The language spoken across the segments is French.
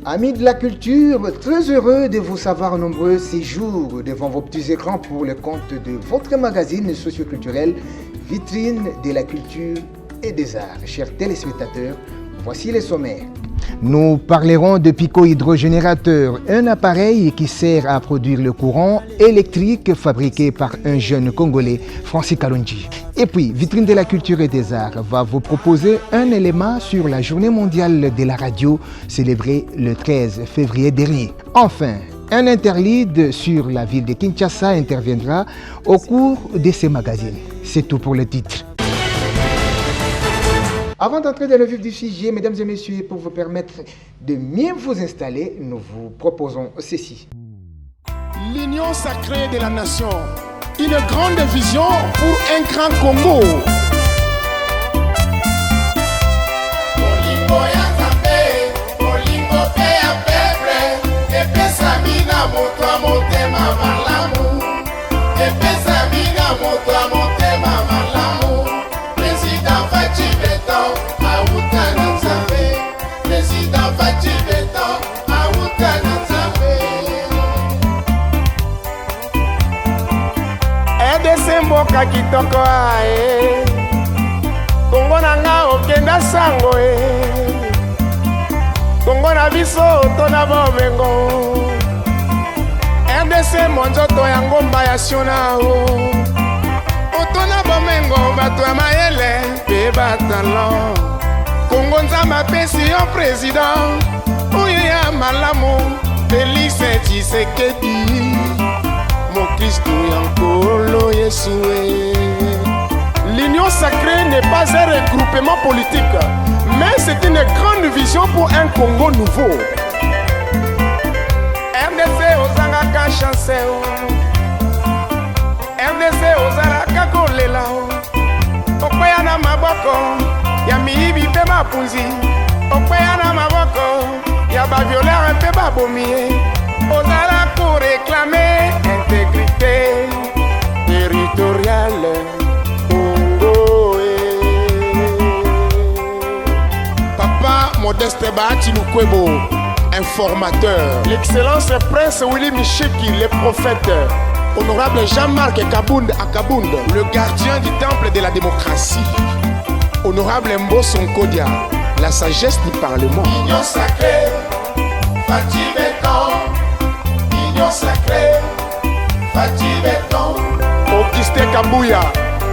Amis de la culture, très heureux de vous savoir nombreux ces jours devant vos petits écrans pour le compte de votre magazine socioculturel Vitrine de la culture et des arts. Chers téléspectateurs, voici les sommaires. Nous parlerons de pico-hydrogénérateur, un appareil qui sert à produire le courant électrique fabriqué par un jeune Congolais, Francis Kalonji. Et puis, Vitrine de la culture et des arts va vous proposer un élément sur la journée mondiale de la radio célébrée le 13 février dernier. Enfin, un interlude sur la ville de Kinshasa interviendra au cours de ces magazines. C'est tout pour le titre. Avant d'entrer dans le vif du sujet, mesdames et messieurs, pour vous permettre de mieux vous installer, nous vous proposons ceci. L'union sacrée de la nation, une grande vision pour un grand Congo. Mboka kitoko ae Kongo nanga okenda sango Kongo na biso tona bomengo RDC monzoto ya ngomba ya siona Otona bomengo bato ya mayele pe batalo Kongo nzamba pesi yo président Uye ya malamu Félix Tshisekedi L'union sacrée n'est pas un regroupement politique, mais c'est une grande vision pour un Congo nouveau. RDC ozanga chance, RDC ozala kolela, okwea na maboko ya miibi pe mapunzi, okwea na maboko ya ba violeur pe babomie, ozala pour réclamer intégrité territoriale Congo. Papa Modeste Bahati Lukwebo, informateur. L'excellence Prince Willy Micheki, le prophète. Honorable Jean-Marc Kabound Akabound, le gardien du temple de la démocratie. Honorable Mbosso Nkodia, la sagesse du Parlement. Union sacrée, Fatih Béton. Union sacrée, Fatih Béton. Auguste Kabouya,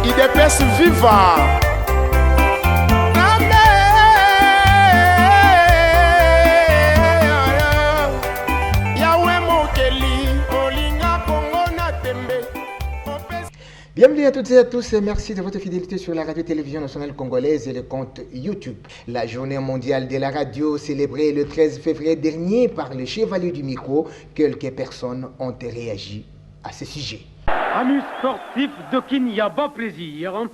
IDPS Viva. Bienvenue à toutes et à tous et merci de votre fidélité sur la radio-télévision nationale congolaise et le compte YouTube. La journée mondiale de la radio célébrée le 13 février dernier par le chevalier du micro, quelques personnes ont réagi à ce sujet. Amis sportifs de Kinyaba Plaisir,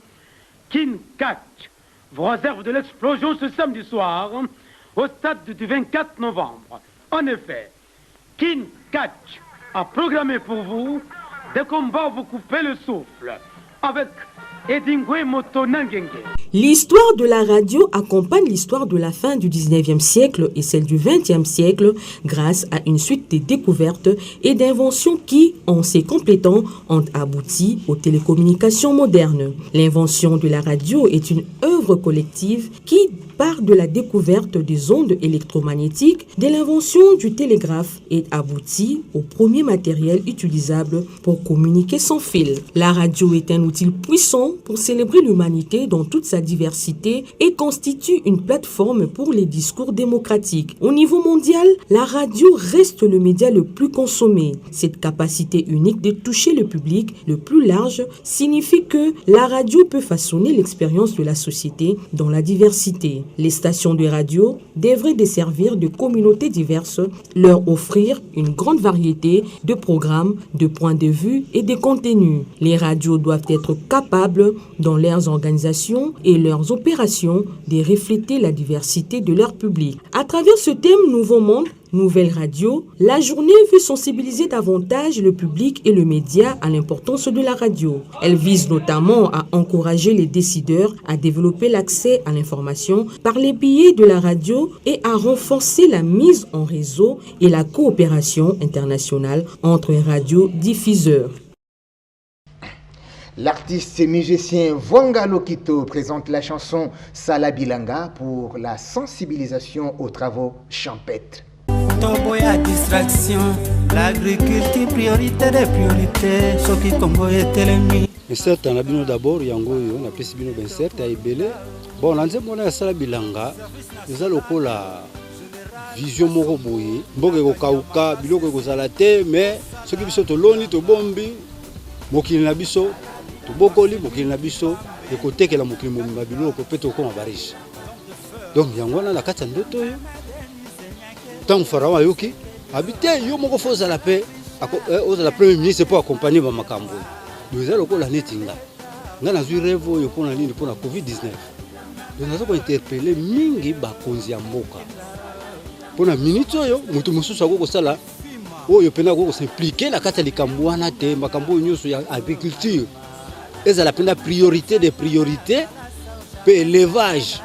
Kin Catch vous réserve de l'explosion ce samedi soir au stade du 24 novembre. En effet, Kin Catch a programmé pour vous des combats vous couper le souffle avec Edingwe Moto Nangenge. L'histoire de la radio accompagne l'histoire de la fin du 19e siècle et celle du 20e siècle grâce à une suite de découvertes et d'inventions qui, en s'y complétant, ont abouti aux télécommunications modernes. L'invention de la radio est une œuvre collective qui part de la découverte des ondes électromagnétiques, de l'invention du télégraphe et aboutit au premier matériel utilisable pour communiquer sans fil. La radio est un outil puissant pour célébrer l'humanité dans toute sa diversité et constitue une plateforme pour les discours démocratiques. Au niveau mondial, la radio reste le média le plus consommé. Cette capacité unique de toucher le public le plus large signifie que la radio peut façonner l'expérience de la société dans la diversité. Les stations de radio devraient desservir de communautés diverses, leur offrir une grande variété de programmes, de points de vue et de contenus. Les radios doivent être capables, dans leurs organisations et leurs opérations, de refléter la diversité de leur public. À travers ce thème Nouveau Monde, Nouvelle radio, la journée veut sensibiliser davantage le public et le média à l'importance de la radio. Elle vise notamment à encourager les décideurs à développer l'accès à l'information par les biais de la radio et à renforcer la mise en réseau et la coopération internationale entre radiodiffuseurs. L'artiste et musicien Vwanga Lokito présente la chanson Salabilanga pour la sensibilisation aux travaux champêtres. Toboya distraction, l'agriculture priorité des priorités, ce qui Congo est telemi. Mais certes, on a bien d'abord, yango on a plus bien ben certes à ibele. Bon, on a dit on Salabilanga, les aloko la vision moko boye, mboke ko kauka, biloko ko salate, mais ce qui biso to loni to bombi, mokili na biso, to bokoli mokili na biso, et côté que la mokili mo biloko peto ko mabarish. Donc yango na la kata ndoto yo. Tant Pharaon Yoki, habité yo moko foza la paix, aux la premier ministre pour accompagner ma makambo. Nous allons la netinga. Nga na zui rêve yo pour la ligne pour la Covid-19. Nous avons interpellé mingi ba konzi ya mboka. Pour la minute yo, mutu mususu ako sala, yo pena ko s'impliquer la kata likambo wana te makambo nyoso ya agriculture. Eza la pena priorité des priorités, pe élevage.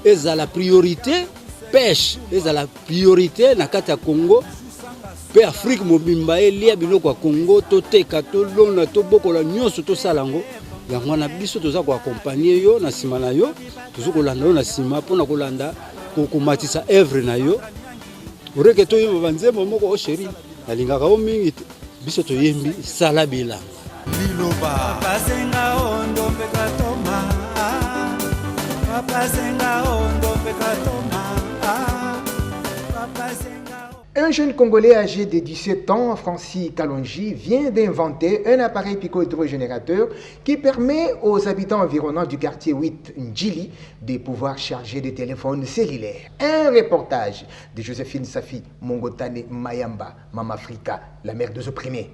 Eza la priorité pêche, c'est la priorité na kati ya Congo. Pe Afrique mobimba elia biloko ya Congo to teka to lona to bokola nyonso to salango. Yango na biso toza ko accompagner yo na sima na yo, tozo ko landa na sima pona ko landa ko komatisa œuvre na yo. Oreke to yo banzembo moko o chéri. Na lingaka o mingi biso to yembi Salabilanga. Liloba pasenga ondo pekatoma. Pasenga ondo pekatoma. Un jeune Congolais âgé de 17 ans, Francis Kalonji, vient d'inventer un appareil pico-hydrogénérateur qui permet aux habitants environnants du quartier 8 Ndjili de pouvoir charger des téléphones cellulaires. Un reportage de Joséphine Safi Mongotane Mayamba, Mama Africa, la mère des opprimés.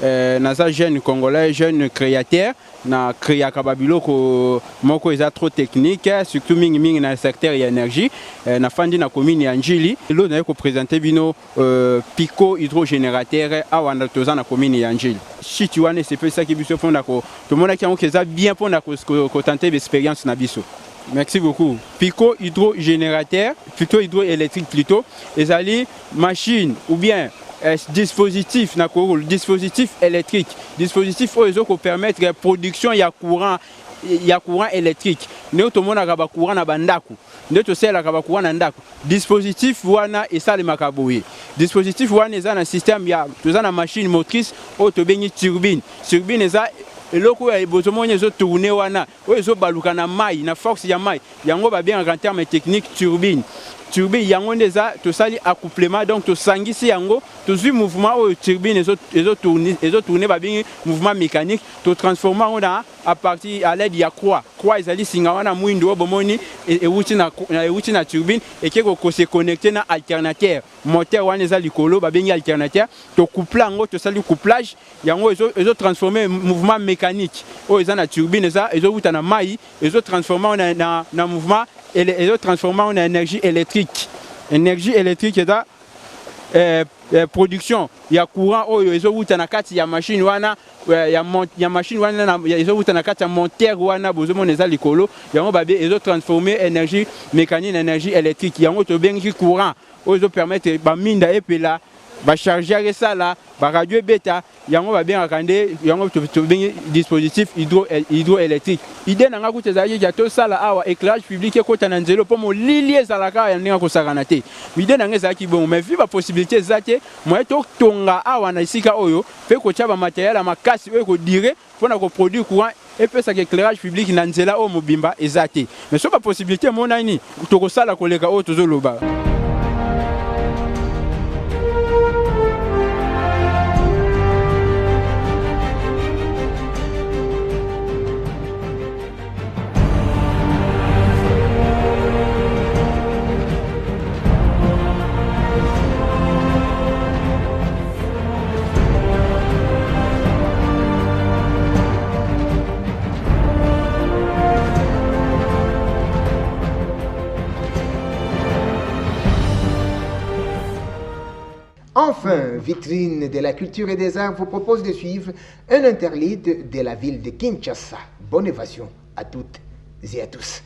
Naza jeune congolais, jeune créateur, na créa kababilo ko moko eza trop technique, surtout mingi na secteur ya énergie, na fandi na commune ya Ndjili. Lo na ko présenter bino pico hydrogénérateur awanda toza na commune ya Ndjili. Si tu wane c'est peu ça qui biso fonda ko to mona ki yango eza bien pona ko tenter l'expérience na biso. Merci beaucoup. Pico hydrogénérateur, plutôt hydroélectrique plutôt, ezali machine ou bien dispositif na ko dispositif électrique, dispositif oyo ko permettre la production ya courant électrique. Ne to mona ka ba courant na bandako, ne to sela ka ba courant na ndako. Dispositif wana esale makaboye. Dispositif wana eza na système ya toza na machine motrice o to bengi turbine. Turbine eza eloko ya bozomonya ezo tourner wana oyo ezo baluka na mai na force ya mai yango ba bien en terme technique turbine. Turbine yango ndeza to sali accouplement donc to sangisi yango to zui mouvement o turbine ezo tourner ba bien mouvement mécanique to transformer on à partir à l'aide ya croix ezali singa wana mwindo bomoni e wuti na turbine et ko se connecter na alternateur moteur wana eza likolo ba bien alternateur to couple yango to sali couplage yango ezo transformer mouvement mécanique o eza na turbine ezo wuta na mai ezo transformer na mouvement et ezo transformer en énergie électrique. Énergie électrique est production ya courant oyo ezo wuta na kati ya machine wana ya machine wana ezo wuta na kati ya moteur wana bozomona eza likolo yango babe ezo transformer énergie mécanique en énergie électrique yango to bengi courant oyo ezo permettre ba minda epela ba charger ça là ba radio beta yango ba bien akande yango to bengi dispositif hydroélectrique idée nanga kuti ezali ya to sala awa éclairage public ekota na nzelo po mo lilie zalaka ya ndinga ko sakana te idée nanga ezaki bon mais vu ba possibilité zate mo to tonga awa na isika oyo pe ko tshaba matériel makasi oyo ko dire pona ko produire courant et puis ça éclairage public na nzela o mobimba ezate mais so ba possibilité mo nani to ko sala koleka o tozo loba. Enfin, Vitrine de la culture et des arts vous propose de suivre un interlude de la ville de Kinshasa. Bonne évasion à toutes et à tous.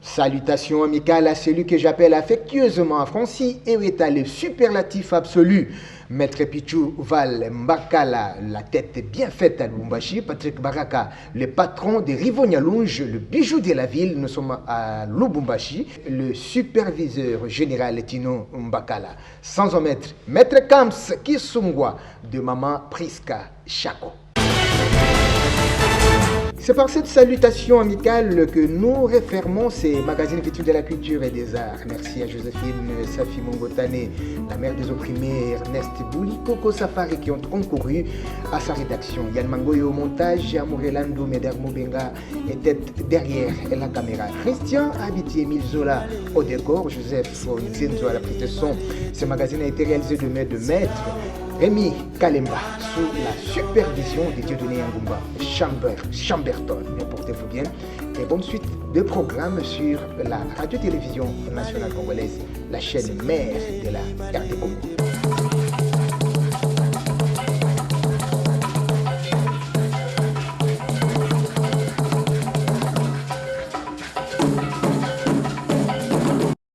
Salutations amicales à celui que j'appelle affectueusement Francis Eweta, le superlatif absolu. Maître Pichou Val Mbakala, la tête bien faite à Lubumbashi. Patrick Baraka, le patron de Rivonyalunge, le bijou de la ville. Nous sommes à Lubumbashi. Le superviseur général Tino Mbakala. Sans omettre Maître Kamps Kisungwa de Maman Priska Chako. C'est par cette salutation amicale que nous refermons ces magazines Vitrine de la culture et des arts. Merci à Joséphine Safi Mongotane, la mère des opprimés, Ernest Bouli, Coco Safari qui ont concouru à sa rédaction. Yann Mangoyo au montage, Amorelando Medermo Benga était derrière la caméra. Christian Abiti, Emile Zola au décor, Joseph Nzenzo à la prise de son. Ce magazine a été réalisé de main de maître. Rémi Kalemba, sous la supervision de Dieudonné Ngumba, Chamberton. Mais portez-vous bien et bonne suite de programmes sur la radio-télévision nationale congolaise, la chaîne mère de la RD Congo.